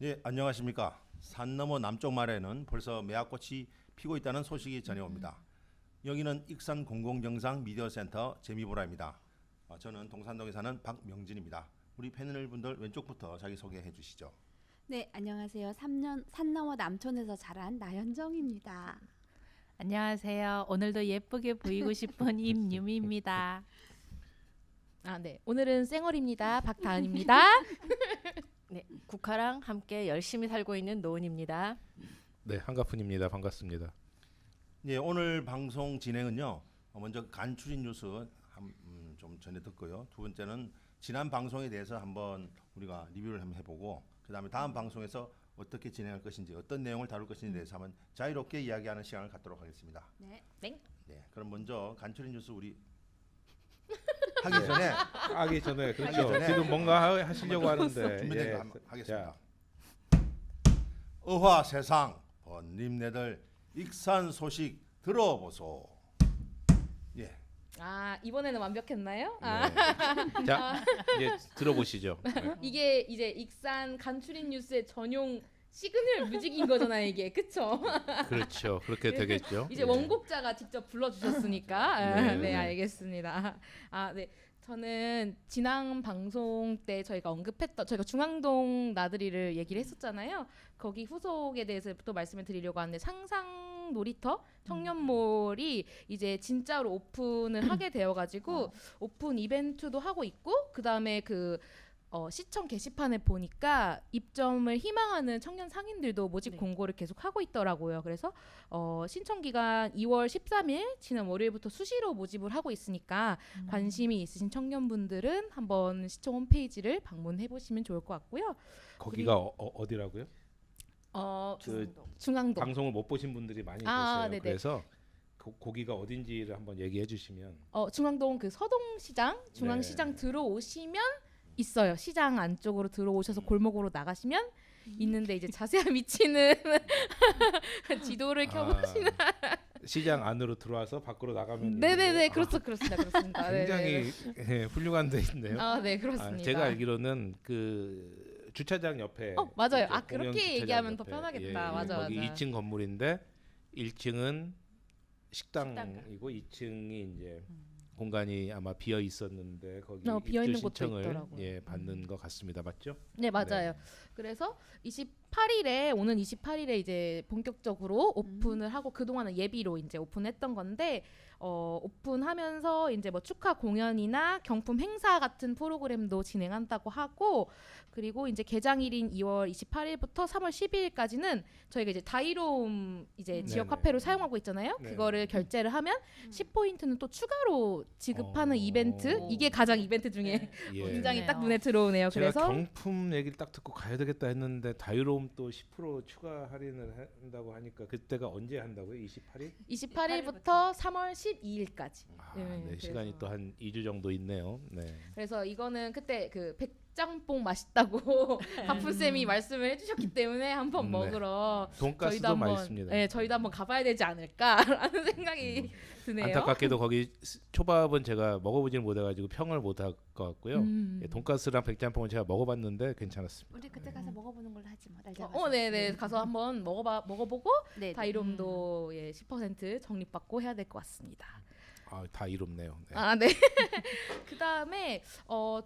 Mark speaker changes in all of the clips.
Speaker 1: 예, 안녕하십니까. 산 너머 남쪽 마을에는 벌써 매화꽃이 피고 있다는 소식이 전해옵니다. 여기는 익산 공공정상 미디어센터 재미보라입니다. 저는 동산동에 사는 박명진입니다. 우리 패널분들 왼쪽부터 자기 소개해 주시죠.
Speaker 2: 네, 안녕하세요. 산 너머 남촌에서 자란 나현정입니다.
Speaker 3: 안녕하세요. 오늘도 예쁘게 보이고 싶은 임유미입니다.
Speaker 4: 네. 오늘은 쌩얼입니다. 박다은입니다.
Speaker 5: 네, 국화랑 함께 열심히 살고 있는 노은입니다.
Speaker 6: 네, 한가푼입니다. 반갑습니다.
Speaker 1: 예, 오늘 방송 진행은요. 먼저 간추린 뉴스 좀 전해 듣고요. 두 번째는 지난 방송에 대해서 한번 우리가 리뷰를 한번 해보고, 그다음에 다음 방송에서 어떻게 진행할 것인지, 어떤 내용을 다룰 것인지에 대해서 한번 자유롭게 이야기하는 시간을 갖도록 하겠습니다.
Speaker 2: 네.
Speaker 4: 네.
Speaker 1: 네, 그럼 먼저 간추린 뉴스 우리 하기 전에
Speaker 6: 그렇죠.
Speaker 1: 하기 전에
Speaker 6: 지금 뭔가 하시려고 하는데
Speaker 1: 준비된
Speaker 6: 예.
Speaker 1: 거 한번 하겠습니다. 어화 세상 번님네들 익산 소식 들어보소. 예.
Speaker 4: 이번에는 완벽했나요?
Speaker 6: 네. 자, 이제 들어보시죠. 네.
Speaker 4: 이게 이제 익산 간추린 뉴스의 전용 시그널 뮤직인 거잖아요, 이게. 그쵸?
Speaker 6: 그렇죠. 그렇게 되겠죠.
Speaker 4: 이제
Speaker 6: 예.
Speaker 4: 원곡자가 직접 불러주셨으니까.
Speaker 6: 네,
Speaker 4: 네,
Speaker 6: 네.
Speaker 4: 알겠습니다. 네. 저는 지난 방송 때 저희가 언급했던, 저희가 중앙동 나들이를 얘기를 했었잖아요. 거기 후속에 대해서 또 말씀을 드리려고 하는데, 상상 놀이터 청년몰이 이제 진짜로 오픈을 하게 되어가지고 오픈 이벤트도 하고 있고, 그 다음에 시청 게시판에 보니까 입점을 희망하는 청년 상인들도 모집 공고를 계속 하고 있더라고요. 그래서 신청 기간 2월 13일 지난 월요일부터 수시로 모집을 하고 있으니까 관심이 있으신 청년분들은 한번 시청 홈페이지를 방문해 보시면 좋을 것 같고요.
Speaker 6: 거기가 어디라고요?
Speaker 4: 중앙동.
Speaker 6: 방송을 못 보신 분들이 많이 계세요.
Speaker 4: 네네.
Speaker 6: 그래서 거기가 어딘지를 한번 얘기해 주시면.
Speaker 4: 중앙동 서동시장, 중앙시장
Speaker 6: 네.
Speaker 4: 들어오시면 있어요. 시장 안쪽으로 들어오셔서 골목으로 나가시면 있는데, 이제 자세한 위치는 지도를 켜보시면
Speaker 6: 시장 안으로 들어와서 밖으로 나가면
Speaker 4: 네네네,
Speaker 6: 있는데,
Speaker 4: 그렇습니다.
Speaker 6: 굉장히 예, 훌륭한 데 있네요.
Speaker 4: 네, 그렇습니다.
Speaker 6: 제가 알기로는 그 주차장 옆에
Speaker 4: 맞아요.
Speaker 6: 그렇죠. 공영
Speaker 4: 그렇게
Speaker 6: 주차장
Speaker 4: 얘기하면 더
Speaker 6: 옆에.
Speaker 4: 편하겠다. 맞아.
Speaker 6: 거기 2층 건물인데 1층은 식당이고 2층이 이제 공간이 아마 비어 있었는데 거기
Speaker 4: 비어
Speaker 6: 입주
Speaker 4: 있는 곳도
Speaker 6: 신청을
Speaker 4: 있더라고요.
Speaker 6: 받는 것 같습니다. 맞죠?
Speaker 4: 네, 맞아요. 그래서 28일에 오는 28일에 이제 본격적으로 오픈을 하고, 그동안은 예비로 이제 오픈했던 건데, 오픈하면서 이제 뭐 축하 공연이나 경품 행사 같은 프로그램도 진행한다고 하고, 그리고 이제 개장일인 2월 28일부터 3월 12일까지는 저희가 이제 다이롬 이제 지역
Speaker 6: 네네.
Speaker 4: 화폐로 사용하고 있잖아요.
Speaker 6: 네네.
Speaker 4: 그거를 결제를 하면 10포인트는 또 추가로 지급하는 이벤트. 이게 가장 이벤트 중에
Speaker 6: 예.
Speaker 4: 굉장히 딱 눈에 들어오네요.
Speaker 6: 제가
Speaker 4: 그래서
Speaker 6: 경품 얘기를 딱 듣고 가야 되겠다 했는데 다이롬 또 10% 추가 할인을 한다고 하니까 그때가 언제 한다고요? 28일?
Speaker 4: 28일부터 3월 12일까지.
Speaker 6: 네,
Speaker 4: 그래서-
Speaker 6: 시간이 또 한 2주 정도 있네요. 네.
Speaker 4: 그래서 이거는 그때 그 백짬뽕 맛있다고 가프쌤이 말씀을 해주셨기 때문에 한번
Speaker 6: 네.
Speaker 4: 먹으러
Speaker 6: 돈가스도
Speaker 4: 한번,
Speaker 6: 맛있습니다.
Speaker 4: 네, 저희도 한번 가봐야 되지 않을까라는 생각이 드네요.
Speaker 6: 안타깝게도 거기 초밥은 제가 먹어보지는 못해가지고 평을 못할 것 같고요. 예, 돈가스랑 백짬뽕은 제가 먹어봤는데 괜찮았습니다.
Speaker 2: 우리 그때 가서 먹어보는 걸로 하지 뭐. 날 잡아서.
Speaker 4: 네네, 가서 한번 먹어보고
Speaker 2: 네.
Speaker 4: 다이롬도 10% 적립받고 해야 될 것 같습니다.
Speaker 6: 다 이롭네요. 네.
Speaker 4: 네. 그 다음에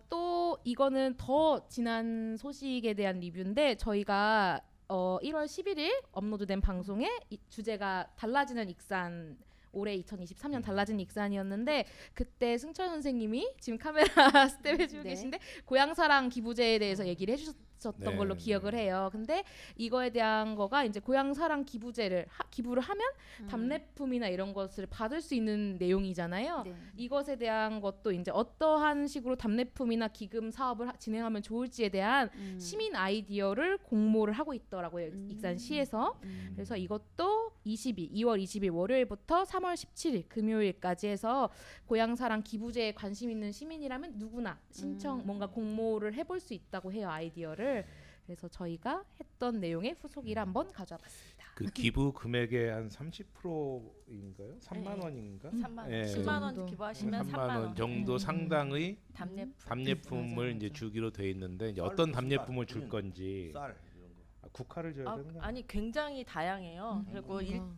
Speaker 4: 또 이거는 더 지난 소식에 대한 리뷰인데, 저희가 1월 11일 업로드된 방송에 이 주제가 달라지는 익산, 올해 2023년 달라진 익산이었는데, 그때 승철 선생님이 지금 카메라 스텝 해주고
Speaker 2: 네.
Speaker 4: 계신데 고향사랑 기부제에 대해서 얘기를 해주셨던
Speaker 6: 네,
Speaker 4: 걸로 기억을
Speaker 6: 네.
Speaker 4: 해요. 근데 이거에 대한 거가 이제 고향사랑 기부제를 기부를 하면 답례품이나 이런 것을 받을 수 있는 내용이잖아요.
Speaker 2: 네.
Speaker 4: 이것에 대한 것도 이제 어떠한 식으로 답례품이나 기금 사업을 진행하면 좋을지에 대한 시민 아이디어를 공모를 하고 있더라고요. 익산시에서. 그래서 이것도 2월 20일 월요일부터 3월 17일 금요일까지 해서 고향사랑 기부제에 관심 있는 시민이라면 누구나 신청 뭔가 공모를 해볼 수 있다고 해요, 아이디어를. 그래서 저희가 했던 내용의 후속이를 한번 가져와 봤습니다.
Speaker 6: 그 기부 금액의 한 30%인가요? 3만 원인가?
Speaker 5: 3만 원,
Speaker 6: 예.
Speaker 5: 10만 원
Speaker 4: 정도.
Speaker 5: 기부하시면
Speaker 6: 3만
Speaker 5: 3만
Speaker 6: 원 정도 상당의
Speaker 5: 답례품.
Speaker 6: 답례품을
Speaker 4: 맞아요.
Speaker 6: 이제 주기로 돼 있는데 이제
Speaker 1: 쌀,
Speaker 6: 어떤
Speaker 1: 무슨
Speaker 6: 답례품을
Speaker 1: 쌀?
Speaker 6: 줄 건지
Speaker 1: 쌀 이런 거.
Speaker 6: 국화를 줘야 되는 거
Speaker 5: 아니 굉장히 다양해요. 그리고
Speaker 4: 아.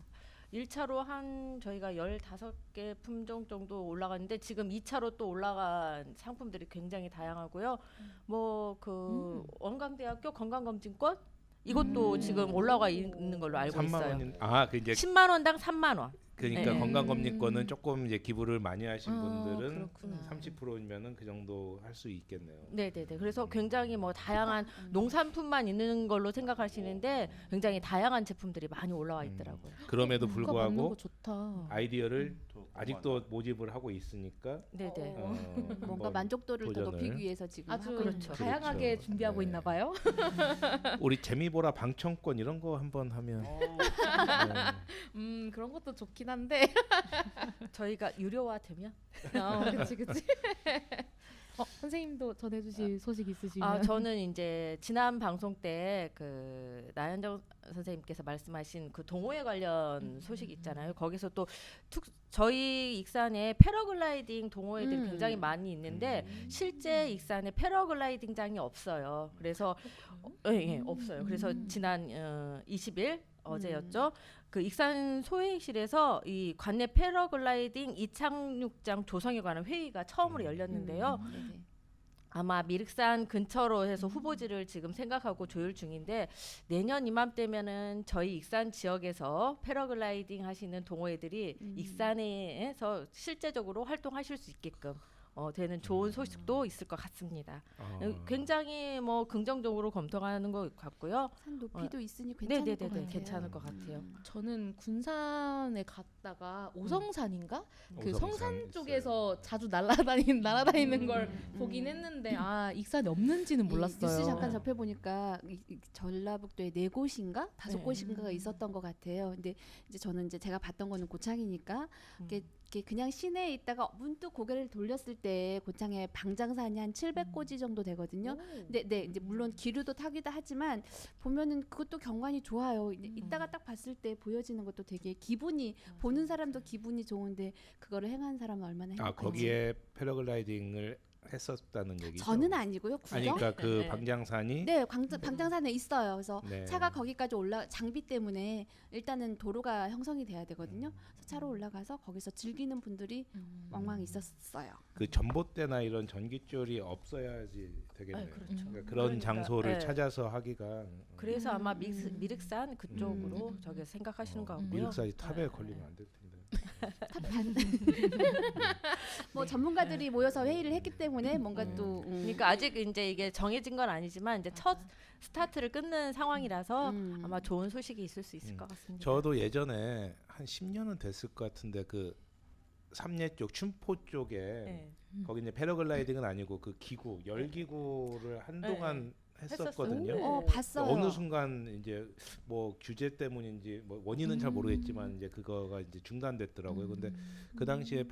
Speaker 5: 1차로 한 저희가 15개 품종 정도 올라갔는데 지금 2차로 또 올라간 상품들이 굉장히 다양하고요. 뭐 그 원광대학교 건강검진권 이것도 지금 올라가 있는 걸로 알고
Speaker 6: 3만
Speaker 5: 있어요.
Speaker 6: 원인 그 이제
Speaker 5: 10만 원당 3만 원.
Speaker 6: 그러니까
Speaker 5: 네.
Speaker 6: 건강검진권은 조금 이제 기부를 많이 하신 분들은
Speaker 4: 그렇구나.
Speaker 6: 30%이면은 그 정도 할 수 있겠네요.
Speaker 5: 네네네. 그래서 굉장히 뭐 다양한 농산품만 있는 걸로 생각하시는데 굉장히 다양한 제품들이 많이 올라와 있더라고요.
Speaker 6: 그럼에도
Speaker 4: 물가 받는
Speaker 6: 불구하고
Speaker 4: 거 좋다.
Speaker 6: 아이디어를
Speaker 1: 또
Speaker 6: 아직도 모집을 하고 있으니까
Speaker 5: 네네.
Speaker 2: 뭔가
Speaker 6: 한번
Speaker 2: 만족도를 더
Speaker 6: 도전을.
Speaker 2: 높이기 위해서 지금
Speaker 4: 아주
Speaker 2: 하고 있는
Speaker 5: 그렇죠.
Speaker 2: 거죠.
Speaker 4: 다양하게
Speaker 6: 그렇죠.
Speaker 4: 준비하고
Speaker 6: 네.
Speaker 4: 있나 봐요.
Speaker 6: 우리 재미보라 방청권 이런 거 한번 하면
Speaker 4: 그런 것도 좋긴 한데.
Speaker 5: 저희가 유료화되면
Speaker 4: 그치 그치. 선생님도 전해주실 소식 있으시면.
Speaker 5: 저는 이제 지난 방송 때 그 나현정 선생님께서 말씀하신 그 동호회 관련 소식 있잖아요. 거기서 또 저희 익산에 패러글라이딩 동호회들이 굉장히 많이 있는데 실제 익산에 패러글라이딩장이 없어요. 그래서 없어요. 그래서 지난 20일 어제였죠. 그 익산 소회의실에서 이 관내 패러글라이딩 이착륙장 조성에 관한 회의가 처음으로 열렸는데요.
Speaker 2: 네네.
Speaker 5: 아마 미륵산 근처로 해서 후보지를 지금 생각하고 조율 중인데 내년 이맘때면은 저희 익산 지역에서 패러글라이딩 하시는 동호회들이 익산에서 실제적으로 활동하실 수 있게끔 되는 좋은 소식도 있을 것 같습니다. 굉장히 뭐 긍정적으로 검토하는 것 같고요.
Speaker 2: 산 높이도 있으니 괜찮을 것
Speaker 5: 네네네,
Speaker 2: 같아요.
Speaker 5: 괜찮을 것 같아요.
Speaker 4: 저는 군산에 갔다가 오성산인가 그
Speaker 6: 오성산
Speaker 4: 성산
Speaker 6: 있어요.
Speaker 4: 쪽에서 자주 날아다니는 걸 보긴 했는데 익산에 없는지는 몰랐어요.
Speaker 2: 뉴스 잠깐 접해 보니까 전라북도에 4곳인가 5곳인가가 있었던 것 같아요. 근데 이제 저는 이제 제가 봤던 거는 고창이니까 이게 그냥 시내에 있다가 문득 고개를 돌렸을 때 고창에 방장산이 한 700고지 정도 되거든요. 근데 네 이제 물론 기류도 타기도 하지만 보면은 그것도 경관이 좋아요. 이따가 딱 봤을 때 보여지는 것도 되게 기분이 보는 사람도 기분이 좋은데 그거를 행한 사람은 얼마나 행복한지.
Speaker 6: 거기에 패러글라이딩을 했었다는 얘기죠.
Speaker 2: 저는 아니고요. 구경.
Speaker 6: 아니 그러니까 그
Speaker 5: 네.
Speaker 6: 방장산이
Speaker 2: 네, 방장산에 있어요. 그래서
Speaker 6: 네.
Speaker 2: 차가 거기까지 장비 때문에 일단은 도로가 형성이 돼야 되거든요. 그래서 차로 올라가서 거기서 즐기는 분들이 왕왕 있었어요.
Speaker 6: 그 전봇대나 이런 전깃줄이 없어야지 되겠네요.
Speaker 5: 그렇죠.
Speaker 6: 그런
Speaker 5: 그러니까,
Speaker 6: 장소를
Speaker 5: 네.
Speaker 6: 찾아서 하기가
Speaker 5: 그래서 아마 미륵산 그쪽으로 저기 생각하시는 것 같고요.
Speaker 6: 미륵산이 탑에 걸리면 안 될 텐데.
Speaker 2: 뭐 전문가들이 모여서 회의를 했기 때문에 뭔가 또
Speaker 5: 그러니까 아직 이제 이게 정해진 건 아니지만 이제 첫 스타트를 끊는 상황이라서 아마 좋은 소식이 있을 수 있을 것 같습니다.
Speaker 6: 저도 예전에 한 10년은 됐을 것 같은데 그 삼례 쪽 춘포 쪽에
Speaker 5: 네.
Speaker 6: 거기 이제 패러글라이딩은 아니고 그 기구 열기구를 한동안 했었거든요.
Speaker 5: 했었어요.
Speaker 2: 봤어요.
Speaker 6: 어느 순간 이제 뭐 규제 때문인지 뭐 원인은 잘 모르겠지만 이제 그거가 이제 중단됐더라고요. 근데 그 당시에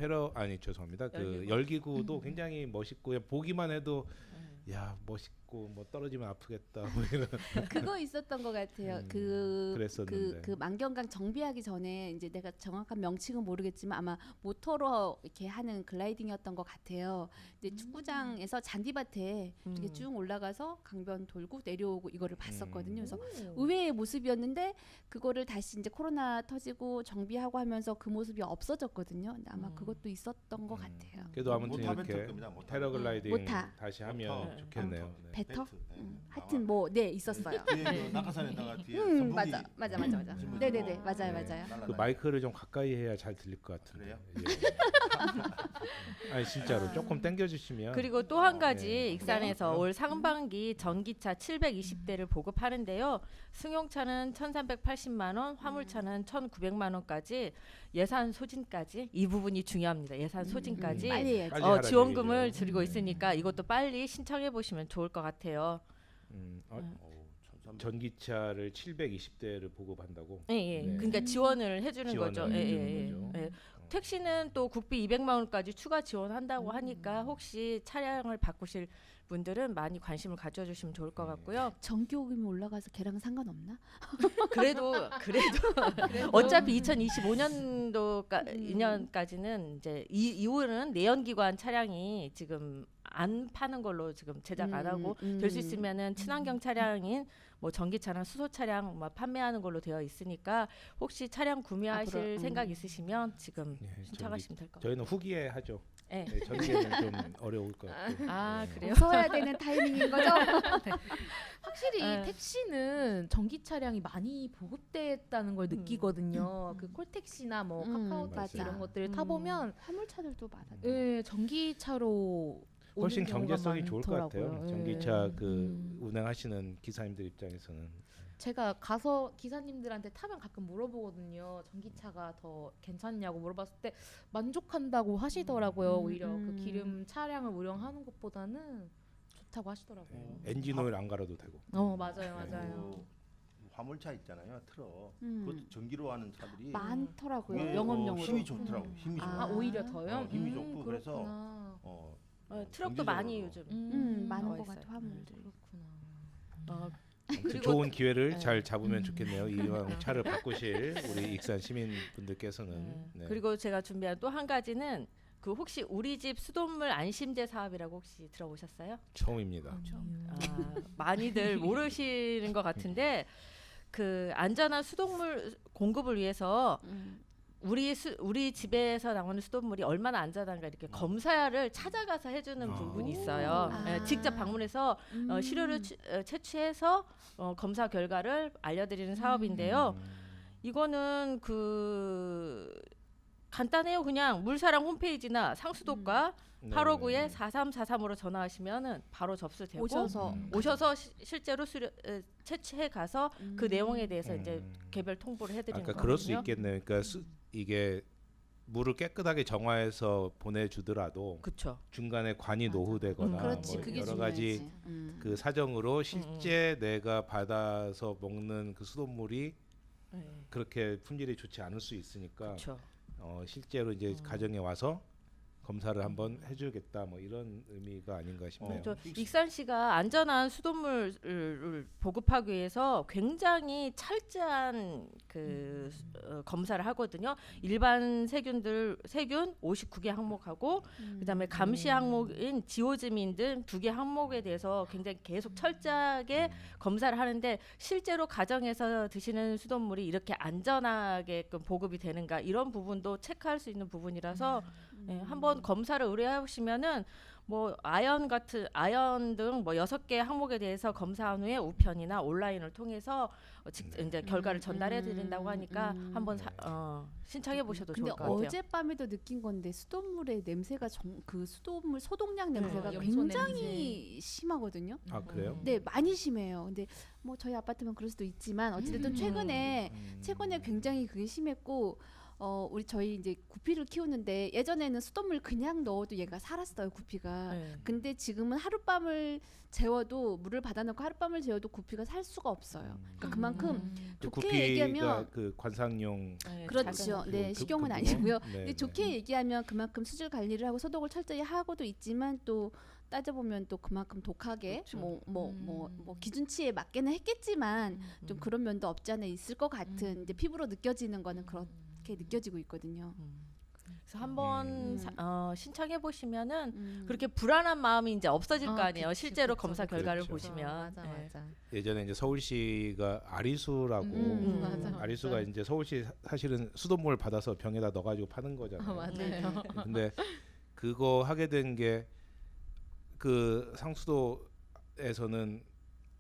Speaker 6: 죄송합니다. 그 열기구도 굉장히 멋있고 그냥 보기만 해도 야 멋있고 뭐 떨어지면 아프겠다 뭐 이런
Speaker 2: 그거 있었던 것 같아요.
Speaker 6: 그랬었는데.
Speaker 2: 그 만경강 정비하기 전에 이제 내가 정확한 명칭은 모르겠지만 아마 모터로 이렇게 하는 글라이딩이었던 것 같아요. 근데 축구장에서 잔디밭에 이렇게 쭉 올라가서 강변 돌고 내려오고 이거를 봤었거든요. 그래서 의외의 모습이었는데 그거를 다시 이제 코로나 터지고 정비하고 하면서 그 모습이 없어졌거든요. 근데 아마 그것도 있었던 것 같아요.
Speaker 6: 그래도 아무튼
Speaker 1: 못하면
Speaker 6: 이렇게
Speaker 1: 될 겁니다. 못하면.
Speaker 6: 패러글라이딩
Speaker 2: 못하.
Speaker 6: 다시 하면
Speaker 1: 못하.
Speaker 6: 좋겠네요. 네.
Speaker 2: 배터?
Speaker 1: 네.
Speaker 2: 하여튼 뭐 네 있었어요.
Speaker 1: 뒤에 그 낙하산에다가 뒤에 선풍기
Speaker 2: 맞아.
Speaker 1: 지금
Speaker 2: 네네네 맞아요
Speaker 6: 네.
Speaker 2: 맞아요.
Speaker 6: 그
Speaker 1: 날아다니고.
Speaker 6: 마이크를 좀 가까이 해야 잘 들릴 것 같은데.
Speaker 1: 그래요?
Speaker 6: 예. 아니 진짜로 조금 당겨주시면.
Speaker 5: 그리고 또 한 가지
Speaker 6: 네.
Speaker 5: 익산에서 올 상반기 전기차 720대를 보급하는데요. 승용차는 1,380만 원, 화물차는 1,900만 원까지 예산 소진까지 이 부분이 중요합니다. 예산 소진까지
Speaker 2: 빨리 해야죠.
Speaker 6: 빨리 하라는
Speaker 5: 지원금을
Speaker 6: 얘기죠.
Speaker 5: 드리고 있으니까 이것도 빨리 신청해 보시면 좋을 것 같아요.
Speaker 1: 어우, 1300.
Speaker 6: 전기차를 720대를 보급한다고.
Speaker 5: 예, 예.
Speaker 6: 네.
Speaker 5: 그러니까 지원을 해주는
Speaker 6: 지원을
Speaker 5: 거죠. 예,
Speaker 6: 해주는
Speaker 5: 예,
Speaker 6: 거죠.
Speaker 5: 예. 택시는 또 국비 200만 원까지 추가 지원한다고 하니까 혹시 차량을 바꾸실 분들은 많이 관심을 가져주시면 좋을 것 같고요.
Speaker 2: 전기요금이 올라가서 걔랑 상관없나?
Speaker 5: 그래도 어차피 2025년도까 2년까지는 이제 이후는 내연기관 차량이 지금 안 파는 걸로 지금 제작 안 하고 될 수 있으면은 친환경 차량인 뭐 전기차랑 수소 차량 막 판매하는 걸로 되어 있으니까 혹시 차량 구매하실
Speaker 2: 앞으로,
Speaker 5: 생각 있으시면 지금
Speaker 6: 예,
Speaker 5: 신청하시면 될 것 같아요.
Speaker 6: 저희는 후기에 하죠.
Speaker 5: 네.
Speaker 6: 네, 전기에는 좀 어려울 것 같고.
Speaker 5: 아
Speaker 6: 네.
Speaker 5: 그래요?
Speaker 2: 웃어야 되는 타이밍인 거죠?
Speaker 4: 확실히
Speaker 5: 네.
Speaker 4: 택시는 전기 차량이 많이 보급됐다는 걸 느끼거든요. 그 콜택시나 뭐 카카오택시
Speaker 6: 맞아요.
Speaker 4: 이런 것들을 타보면
Speaker 2: 화물차들도 많아요.
Speaker 4: 예, 전기차로
Speaker 6: 훨씬
Speaker 4: 오는 경우가
Speaker 6: 경제성이 좋을 것 같아요.
Speaker 4: 많더라고요. 예.
Speaker 6: 전기차 그 운행하시는 기사님들 입장에서는.
Speaker 4: 제가 가서 기사님들한테 타면 가끔 물어보거든요. 전기차가 더 괜찮냐고 물어봤을 때 만족한다고 하시더라고요. 오히려 그 기름 차량을 운영하는 것보다는 좋다고 하시더라고요.
Speaker 6: 엔진 오일 안 갈아도 되고.
Speaker 4: 맞아요, 맞아요.
Speaker 1: 그 화물차 있잖아요, 트럭.
Speaker 2: 음.
Speaker 1: 그것도 전기로 하는 차들이
Speaker 2: 많더라고요.
Speaker 1: 그게,
Speaker 2: 영업용으로.
Speaker 1: 힘이 좋더라고. 힘이 좋아.
Speaker 4: 아, 오히려 더요?
Speaker 1: 힘이 좋고 그래서
Speaker 4: 그렇구나.
Speaker 5: 트럭도 많이 요즘
Speaker 2: 많은
Speaker 5: 나와
Speaker 2: 것
Speaker 5: 있어요.
Speaker 2: 같아 화물들.
Speaker 4: 그렇구나.
Speaker 6: 아무튼
Speaker 5: 그리고-
Speaker 6: 좋은 기회를
Speaker 5: 네.
Speaker 6: 잘 잡으면 좋겠네요. 이왕 차를 바꾸실 우리 익산 시민분들께서는. 네.
Speaker 5: 그리고 제가 준비한 또 한 가지는 그 혹시 우리 집 수돗물 안심제 사업이라고 혹시 들어보셨어요?
Speaker 6: 처음입니다.
Speaker 5: 아, 많이들 모르시는 것 같은데 그 안전한 수돗물 공급을 위해서 우리 집에서 나오는 수돗물이 얼마나 안전한가 이렇게 검사를 찾아가서 해주는 부분이 있어요.
Speaker 2: 아.
Speaker 5: 예, 직접 방문해서 시료를 채취해서 검사 결과를 알려드리는 사업인데요. 이거는 그 간단해요. 그냥 물사랑 홈페이지나 상수도과
Speaker 6: 네,
Speaker 5: 859에 4343으로 전화하시면은 바로 접수되고
Speaker 2: 오셔서
Speaker 5: 실제로 채취해 가서 그 내용에 대해서 이제 개별 통보를 해드리는
Speaker 6: 아까
Speaker 5: 거거든요.
Speaker 6: 그럴 수 있겠네요. 그러니까 이게 물을 깨끗하게 정화해서 보내주더라도
Speaker 5: 그렇죠.
Speaker 6: 중간에 관이 노후되거나
Speaker 2: 그렇지,
Speaker 6: 뭐
Speaker 2: 그게
Speaker 6: 여러
Speaker 2: 중요하지.
Speaker 6: 가지 그 사정으로 실제 내가 받아서 먹는 그 수돗물이 그렇게 품질이 좋지 않을 수 있으니까
Speaker 5: 그렇죠.
Speaker 6: 실제로 이제 가정에 와서 검사를 한번 해주겠다 뭐 이런 의미가 아닌가 싶네요.
Speaker 5: 저 익산시가 안전한 수돗물을 보급하기 위해서 굉장히 철저한 그 검사를 하거든요. 일반 세균 59개 항목하고 그다음에 감시 항목인 지오즈민 등 2개 항목에 대해서 굉장히 계속 철저하게 검사를 하는데 실제로 가정에서 드시는 수돗물이 이렇게 안전하게끔 보급이 되는가 이런 부분도 체크할 수 있는 부분이라서 한번 검사를 의뢰하시면은 뭐 아연 등 뭐 6개 항목에 대해서 검사한 후에 우편이나 온라인을 통해서 이제 결과를 전달해 드린다고 하니까 한번 신청해 보셔도 좋을
Speaker 2: 근데
Speaker 5: 것 같아요.
Speaker 2: 어젯밤에도 느낀 건데 수돗물의 냄새가 그 수돗물 소독약 냄새가
Speaker 4: 염소
Speaker 2: 굉장히 심하거든요.
Speaker 6: 아 그래요?
Speaker 2: 네, 많이 심해요. 근데 뭐 저희 아파트만 그럴 수도 있지만 어쨌든 최근에 굉장히 그게 심했고 저희 이제 구피를 키우는데 예전에는 수돗물 그냥 넣어도 얘가 살았어요, 구피가. 근데 지금은 하룻밤을 재워도 물을 받아놓고 하룻밤을 재워도 구피가 살 수가 없어요. 그러니까 그만큼 좋게
Speaker 6: 구피가
Speaker 2: 얘기하면
Speaker 6: 그 관상용
Speaker 2: 그렇죠. 네,
Speaker 6: 그
Speaker 2: 식용은
Speaker 6: 그거?
Speaker 2: 아니고요.
Speaker 6: 네,
Speaker 2: 근데
Speaker 6: 네.
Speaker 2: 좋게 얘기하면 그만큼 수질 관리를 하고 소독을 철저히 하고도 있지만 또 따져보면 또 그만큼 독하게 뭐 기준치에 맞게는 했겠지만 좀 그런 면도 없지 않아 있을 것 같은 이제 피부로 느껴지는 거는 그렇게 느껴지고 있거든요.
Speaker 5: 그래서 한번 신청해 보시면은 그렇게 불안한 마음이 이제 없어질 거 아니에요.
Speaker 4: 그치,
Speaker 5: 실제로
Speaker 4: 그쵸.
Speaker 5: 검사 결과를
Speaker 6: 그렇죠.
Speaker 5: 보시면.
Speaker 4: 맞아,
Speaker 5: 네.
Speaker 4: 맞아.
Speaker 6: 예전에 이제 서울시가 아리수라고
Speaker 4: 맞아,
Speaker 6: 아리수가
Speaker 4: 맞아.
Speaker 6: 이제 서울시 사실은 수돗물 받아서 병에다 넣어가지고 파는 거잖아요.
Speaker 4: 맞아요.
Speaker 6: 근데 그거 하게 된 게 그 상수도에서는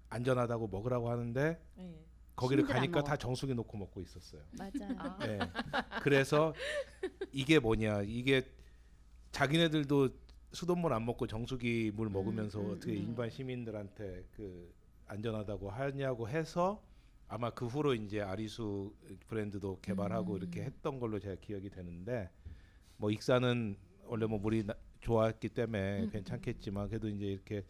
Speaker 6: 안전하다고 먹으라고 하는데
Speaker 5: 네.
Speaker 6: 거기를
Speaker 2: 시민들 안
Speaker 6: 가니까
Speaker 2: 먹어.
Speaker 6: 다 정수기 놓고 먹고 있었어요.
Speaker 2: 맞아요.
Speaker 6: 네. 그래서 이게 뭐냐 이게 자기네들도 수돗물 안 먹고 정수기 물 먹으면서 어떻게 일반 시민들한테 그 안전하다고 하냐고 해서 아마 그 후로 이제 아리수 브랜드도 개발하고 이렇게 했던 걸로 제가 기억이 되는데 뭐 익산은 원래 뭐 물이 좋았기 때문에 괜찮겠지만 그래도 이제 이렇게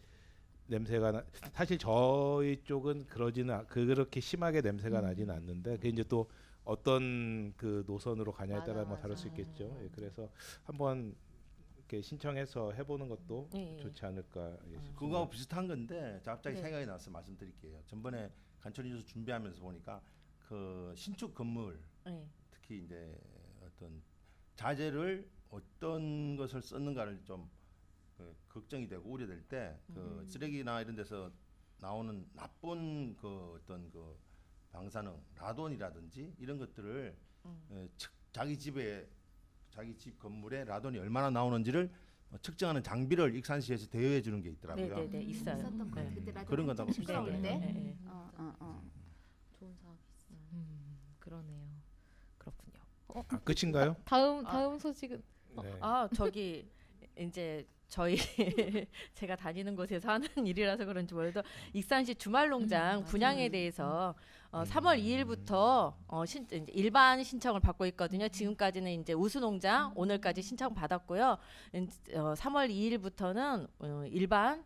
Speaker 6: 냄새가 사실 저희 쪽은 그렇게 심하게 냄새가 나지는 않는데 그게 이제 또 어떤 그 노선으로 가냐에 따라 뭐 다를 수 있겠죠. 예, 그래서 한번 이렇게 신청해서 해보는 것도 좋지 않을까.
Speaker 1: 그거하고 비슷한 건데 갑자기 생각이 나서 말씀드릴게요. 전번에 간철이 뉴스 준비하면서 보니까 그 신축 건물 특히 이제 어떤 자재를 어떤 것을 썼는가를 좀 걱정이 되고 우려될 때 그 쓰레기나 이런 데서 나오는 나쁜 그 어떤 그 방사능, 라돈이라든지 이런 것들을 자기 집 건물에 라돈이 얼마나 나오는지를 측정하는 장비를 익산시에서 대여해 주는 게 있더라고요.
Speaker 5: 네네네 있어요.
Speaker 2: 있었던 거
Speaker 5: 네.
Speaker 2: 그때 라디오
Speaker 1: 그런 거다고
Speaker 2: 콘텐츠 나올
Speaker 1: 생각해요.
Speaker 2: 때.
Speaker 5: 네.
Speaker 4: 좋은 사업이 있어요. 그러네요. 그렇군요.
Speaker 6: 아, 끝인가요?
Speaker 4: 다음 소식은
Speaker 6: 네.
Speaker 5: 아 저기 이제 저희 제가 다니는 곳에서 하는 일이라서 그런지 몰라도 익산시 주말농장 분양에 대해서 3월 2일부터 이제 일반 신청을 받고 있거든요. 지금까지는 이제 우수농장 오늘까지 신청 받았고요. 3월 2일부터는 일반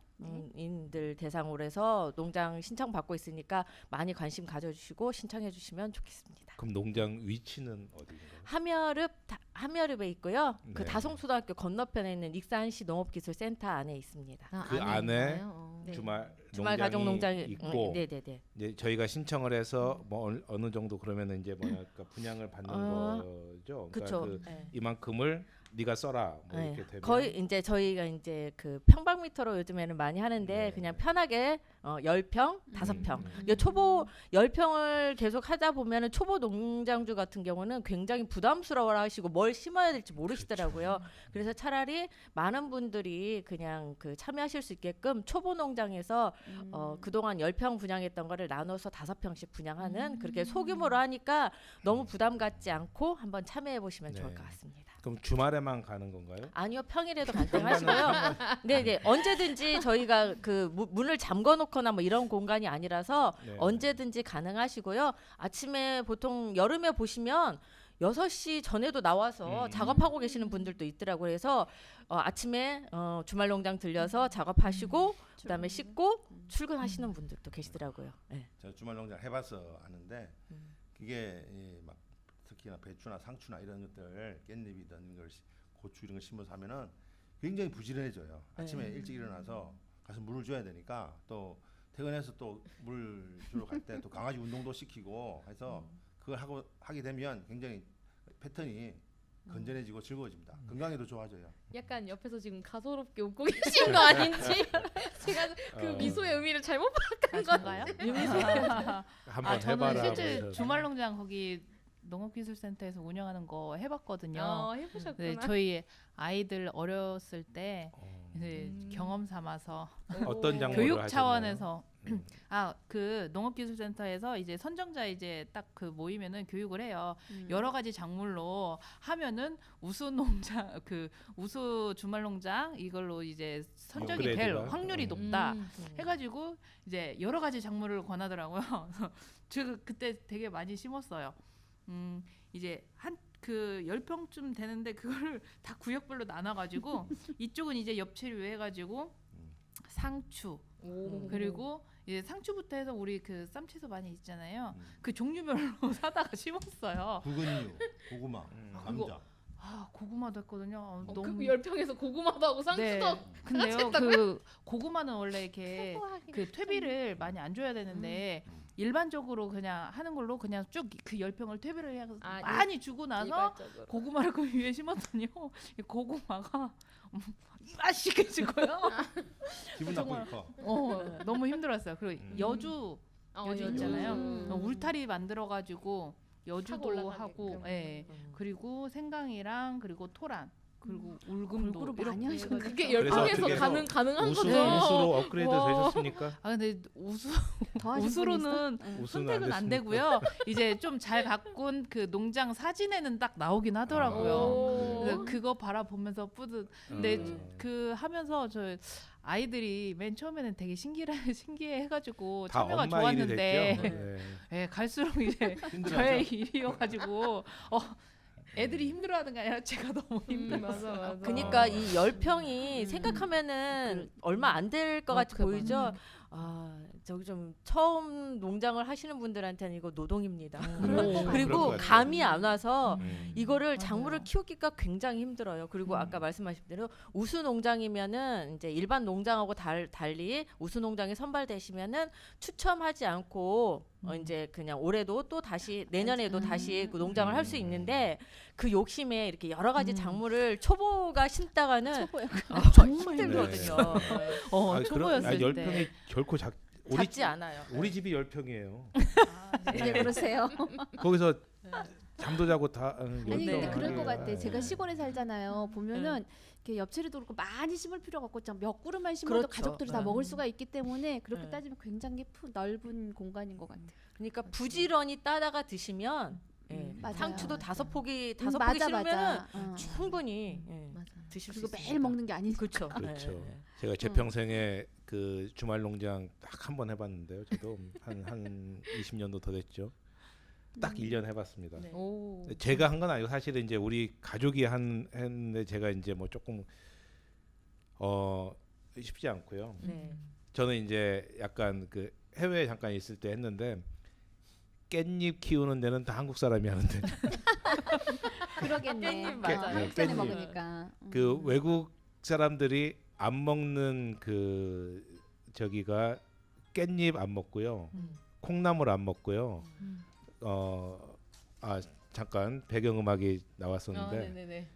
Speaker 5: 인들 대상으로 해서 농장 신청 받고 있으니까 많이 관심 가져주시고 신청해 주시면 좋겠습니다.
Speaker 6: 그럼 농장 위치는 어디인가요?
Speaker 5: 함여릅에 있고요. 그
Speaker 6: 네.
Speaker 5: 다송초등학교 건너편에 있는 익산시 농업기술센터 안에 있습니다.
Speaker 6: 그 안에
Speaker 5: 네.
Speaker 6: 주말
Speaker 5: 가족 농장이
Speaker 6: 있고
Speaker 5: 네네네.
Speaker 6: 이제 저희가 신청을 해서 뭐 어느 정도 그러면은 이제 뭐랄까 분양을 받는 거죠.
Speaker 5: 그렇죠.
Speaker 6: 그러니까 그 이만큼을 네가 써라 뭐
Speaker 5: 네.
Speaker 6: 이렇게 되면
Speaker 5: 거의 이제 저희가 이제 그 평방미터로 요즘에는 많이 하는데
Speaker 6: 네.
Speaker 5: 그냥 편하게 10평, 5평.
Speaker 6: 음.
Speaker 5: 이게 초보 10평을 계속 하다 보면은 초보 농장주 같은 경우는 굉장히 부담스러워 하시고 뭘 심어야 될지 모르시더라고요. 그래서 차라리 많은 분들이 그냥 그 참여하실 수 있게끔 초보 농장에서 그동안 10평 분양했던 거를 나눠서 5평씩 분양하는 그렇게 소규모로 하니까 너무 부담 갖지 않고 한번 참여해 보시면 좋을
Speaker 6: 네.
Speaker 5: 것 같습니다.
Speaker 6: 그럼 주말에만 가는 건가요?
Speaker 5: 아니요, 평일에도 가능하시고요. 네네, 언제든지 저희가 그 문을 잠궈 놓거나 뭐 이런 공간이 아니라서
Speaker 6: 네.
Speaker 5: 언제든지 가능하시고요. 아침에 보통 여름에 보시면 6시 전에도 나와서 작업하고 계시는 분들도 있더라고요. 그래서 아침에 주말 농장 들려서 작업하시고 그다음에 씻고 출근하시는 분들도 계시더라고요. 네.
Speaker 1: 제가 주말 농장 해봐서 아는데 그게 막 특히나 배추나 상추나 이런 것들 깻잎이든 이걸 고추 이런 걸 심어서 하면은 굉장히 부지런해져요. 아침에 일찍 일어나서 가서 물을 줘야 되니까 또 퇴근해서 또 물 주러 갈 때 또 강아지 운동도 시키고 해서 그걸 하게 되면 굉장히 패턴이 건전해지고 즐거워집니다. 건강에도 좋아져요.
Speaker 4: 약간 옆에서 지금 가소롭게 웃고 계신 거 아닌지 제가 그 미소의 의미를 잘못 파악한
Speaker 3: 건가요?
Speaker 6: 한번
Speaker 3: 저는
Speaker 6: 해봐라.
Speaker 3: 실제
Speaker 6: 뭐
Speaker 3: 주말농장 거기 농업기술센터에서 운영하는 거 해봤거든요.
Speaker 4: 해보셨구나.
Speaker 3: 네, 저희 아이들 어렸을 때 이제
Speaker 4: 음.
Speaker 3: 경험 삼아서
Speaker 6: 어떤 장르를
Speaker 3: 교육
Speaker 6: 하셨나요?
Speaker 3: 차원에서 그 농업기술센터에서 이제 선정자 이제 딱 그 모이면은 교육을 해요. 여러 가지 작물로 하면은 우수 농장 그 우수 주말농장 이걸로 이제 선정이 될
Speaker 6: 업그레이드가?
Speaker 3: 확률이 높다. 해가지고 이제 여러 가지 작물을 권하더라고요. 그래서 제가 그때 되게 많이 심었어요. 이제 그 10평쯤 되는데 그거를 다 구역별로 나눠가지고 이쪽은 이제 엽채류 해가지고 상추 그리고 이제 상추부터 해서 우리 그 쌈채소 많이 있잖아요. 그 종류별로 사다가 심었어요.
Speaker 1: 붉은유, 고구마, 감자.
Speaker 3: 고구마도 했거든요.
Speaker 4: 그 10평에서 고구마도 하고 상추도
Speaker 3: 네.
Speaker 4: 하고
Speaker 3: 근데요, 그 고구마는 원래 이렇게 그 퇴비를 많이 안 줘야 되는데 일반적으로 그냥 하는 걸로 그냥 쭉 그 10평을 퇴비를 해서 많이 주고 나서 고구마를 그 위에 심었더니요, 이 고구마가 맛있게 거예요.
Speaker 1: 기분 나쁘니까.
Speaker 3: 너무 힘들었어요. 그리고 여주 있잖아요. 울타리 만들어가지고
Speaker 4: 타고
Speaker 3: 여주도
Speaker 4: 올라가게끔.
Speaker 3: 하고, 예. 그리고 생강이랑 그리고 토란 그리고 울금도
Speaker 2: 골고루 많이
Speaker 3: 이렇게
Speaker 2: 하셨네.
Speaker 3: 해가지고.
Speaker 4: 그게
Speaker 6: 그래서
Speaker 4: 10평에서
Speaker 6: 어떻게
Speaker 4: 가능한
Speaker 6: 우수,
Speaker 4: 거죠.
Speaker 6: 우수로 업그레이드 되셨습니까?
Speaker 3: 근데
Speaker 2: 더 하신
Speaker 3: 우수로는
Speaker 6: 우수는
Speaker 3: 선택은 안
Speaker 6: 됐습니까?
Speaker 3: 되고요. 이제 좀 잘 가꾼 그 농장 사진에는 딱 나오긴 하더라고요.
Speaker 4: 오.
Speaker 3: 그래서 그거 바라보면서 뿌듯. 근데 그 하면서 저 아이들이 맨 처음에는 되게 신기해해가지고
Speaker 6: 다
Speaker 3: 참여가
Speaker 6: 엄마 일이
Speaker 3: 좋았는데,
Speaker 6: 됐죠. 네.
Speaker 3: 예, 갈수록 이제
Speaker 1: 힘들어하죠.
Speaker 3: 저의 일이어가지고 애들이 힘들어하는 게 아니라 제가 너무 힘들었어요.
Speaker 4: 맞아.
Speaker 5: 그러니까 이 10평이 생각하면은 얼마 안 될 것 같이 보이죠. 저기 좀 처음 농장을 하시는 분들한테는 이거 노동입니다.
Speaker 6: 그럴
Speaker 5: 그리고
Speaker 6: 것 같아요.
Speaker 5: 감이 안 와서 이거를
Speaker 3: 맞아요.
Speaker 5: 작물을 키우기가 굉장히 힘들어요. 그리고 아까 말씀하신 대로 우수 농장이면은 이제 일반 농장하고 달리 우수 농장에 선발되시면은 추첨하지 않고 이제 그냥 올해도 또 다시 내년에도 다시 그 농장을 할 수 있는데 그 욕심에 이렇게 여러 가지 작물을 초보가 심다가는
Speaker 2: 초보요.
Speaker 5: 정말
Speaker 6: 네.
Speaker 5: 힘들거든요.
Speaker 3: 초보였을 때.
Speaker 6: 10평이 결코 우리
Speaker 5: 작지 않아요.
Speaker 6: 우리 집이 10평이에요.
Speaker 2: 네, 그러세요.
Speaker 6: 거기서 잠도 자고 다
Speaker 2: 아니 근데
Speaker 3: 네.
Speaker 2: 그럴 것
Speaker 6: 하게.
Speaker 2: 같아. 제가 시골에 살잖아요. 보면은 이렇게 엽채리도 그렇고 많이 심을 필요가 없고 몇 그루만 심어도
Speaker 5: 그렇죠.
Speaker 2: 가족들이 다
Speaker 5: 네.
Speaker 2: 먹을 수가 있기 때문에 그렇게
Speaker 5: 네.
Speaker 2: 따지면 굉장히 넓은 공간인 것 같아.
Speaker 5: 그러니까 부지런히 따다가 드시면 예,
Speaker 2: 맞아요.
Speaker 5: 상추도 다섯 포기
Speaker 2: 맞아,
Speaker 5: 심으면
Speaker 2: 맞아.
Speaker 5: 충분히 예,
Speaker 4: 맞아.
Speaker 5: 드실 수
Speaker 2: 그리고
Speaker 5: 있습니다.
Speaker 2: 매일 먹는 게 아니니까.
Speaker 5: 그렇죠.
Speaker 6: 그렇죠. 제가 제 평생에 그 주말 농장 딱 한 번 해봤는데요. 저도 한 20년도 더 됐죠. 딱 1년 해봤습니다.
Speaker 5: 네.
Speaker 4: 오.
Speaker 6: 제가 한 건 아니고 사실은 이제 우리 가족이 했는데 제가 이제 뭐 조금 쉽지 않고요.
Speaker 5: 네.
Speaker 6: 저는 이제 약간 그 해외에 잠깐 있을 때 했는데 깻잎 키우는 데는 다 한국 사람이 하는데
Speaker 2: 그러겠네.
Speaker 5: 깻잎 맞아요.
Speaker 2: 한국 전에
Speaker 6: 깻잎.
Speaker 2: 먹으니까.
Speaker 6: 그 외국 사람들이 안 먹는 그 저기가 깻잎 안 먹고요. 콩나물 안 먹고요. 잠깐 배경음악이 나왔었는데
Speaker 4: 네네네.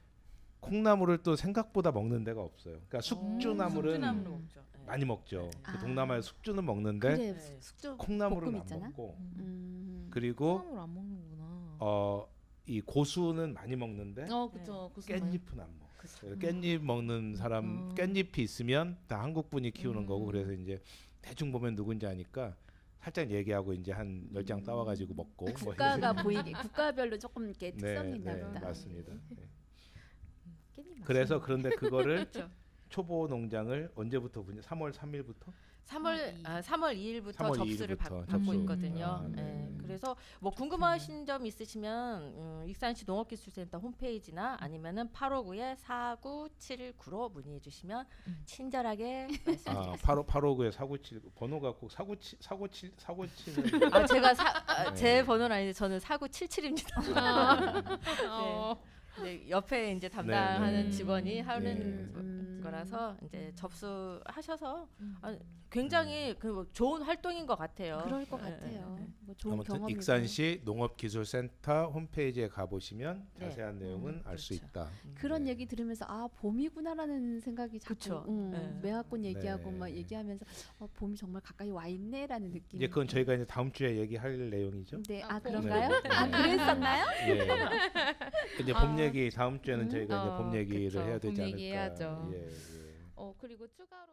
Speaker 6: 콩나물을 또 생각보다 먹는 데가 없어요. 그러니까 숙주나물은
Speaker 5: 숙주나물 먹죠. 네.
Speaker 6: 많이 먹죠.
Speaker 2: 아.
Speaker 6: 그 동남아에 숙주는 먹는데
Speaker 2: 그래
Speaker 5: 네.
Speaker 2: 숙주
Speaker 6: 콩나물은
Speaker 2: 볶음
Speaker 6: 안
Speaker 2: 있잖아.
Speaker 6: 먹고
Speaker 2: 음.
Speaker 6: 그리고
Speaker 4: 콩나물 안 먹는구나.
Speaker 6: 이 고수는 많이 먹는데
Speaker 4: 그쵸.
Speaker 6: 깻잎은 안 먹어.
Speaker 5: 그쵸.
Speaker 6: 그래서 깻잎 먹는 사람 깻잎이 있으면 다 한국 분이 키우는 거고 그래서 이제 대충 보면 누군지 아니까 살짝 얘기하고 이제 한 10장 따와가지고 먹고 뭐
Speaker 2: 국가가 보이게 국가별로 조금 이렇게 특성이 있나
Speaker 6: 네,
Speaker 2: 보다.
Speaker 6: 맞습니다. 네.
Speaker 4: 깻잎
Speaker 6: 그래서 그런데 그거를
Speaker 5: 그렇죠.
Speaker 6: 초보 농장을 언제부터 3월 3일부터
Speaker 5: 3월 2일부터
Speaker 6: 3월
Speaker 5: 접수를
Speaker 6: 2일부터
Speaker 5: 받고
Speaker 6: 접수.
Speaker 5: 있거든요.
Speaker 6: 아,
Speaker 5: 네.
Speaker 6: 네.
Speaker 5: 그래서 뭐 궁금하신 점 있으시면 익산시 농업기술센터 홈페이지나 아니면은 859에 4979로 문의해 주시면 친절하게 말씀드리겠습니다.
Speaker 6: 859에 497 번호가 꼭 497은
Speaker 5: 아 제가 제 번호는 아닌데 저는 4977입니다. 네, 옆에 이제 담당하는
Speaker 6: 네.
Speaker 5: 직원이 하는
Speaker 2: 네.
Speaker 5: 거라서 이제 접수하셔서 굉장히 그 좋은 활동인 것 같아요.
Speaker 2: 그럴 것
Speaker 5: 네,
Speaker 2: 같아요.
Speaker 5: 네.
Speaker 2: 뭐 좋은
Speaker 6: 아무튼
Speaker 2: 경험이고.
Speaker 6: 익산시 농업기술센터 홈페이지에 가보시면
Speaker 5: 네.
Speaker 6: 자세한 내용은 알 수
Speaker 5: 그렇죠.
Speaker 6: 있다.
Speaker 2: 그런
Speaker 6: 네.
Speaker 2: 얘기 들으면서 봄이구나라는 생각이 자꾸
Speaker 5: 그쵸. 네.
Speaker 2: 매화꽃 얘기하고
Speaker 6: 네.
Speaker 2: 막 얘기하면서 봄이 정말 가까이 와 있네라는 느낌.
Speaker 6: 이제 그건 저희가 이제 다음 주에 얘기할 내용이죠.
Speaker 2: 네,
Speaker 4: 아,
Speaker 2: 그런가요?
Speaker 6: 네.
Speaker 2: 아 그랬었나요?
Speaker 6: 예. 이제 봄 얘기 다음 주에는 저희가 이제 봄 얘기를
Speaker 4: 그쵸.
Speaker 6: 해야 되지
Speaker 4: 봄
Speaker 6: 않을까.
Speaker 4: 얘기 해야죠.
Speaker 6: 예, 예.
Speaker 4: 그리고 추가로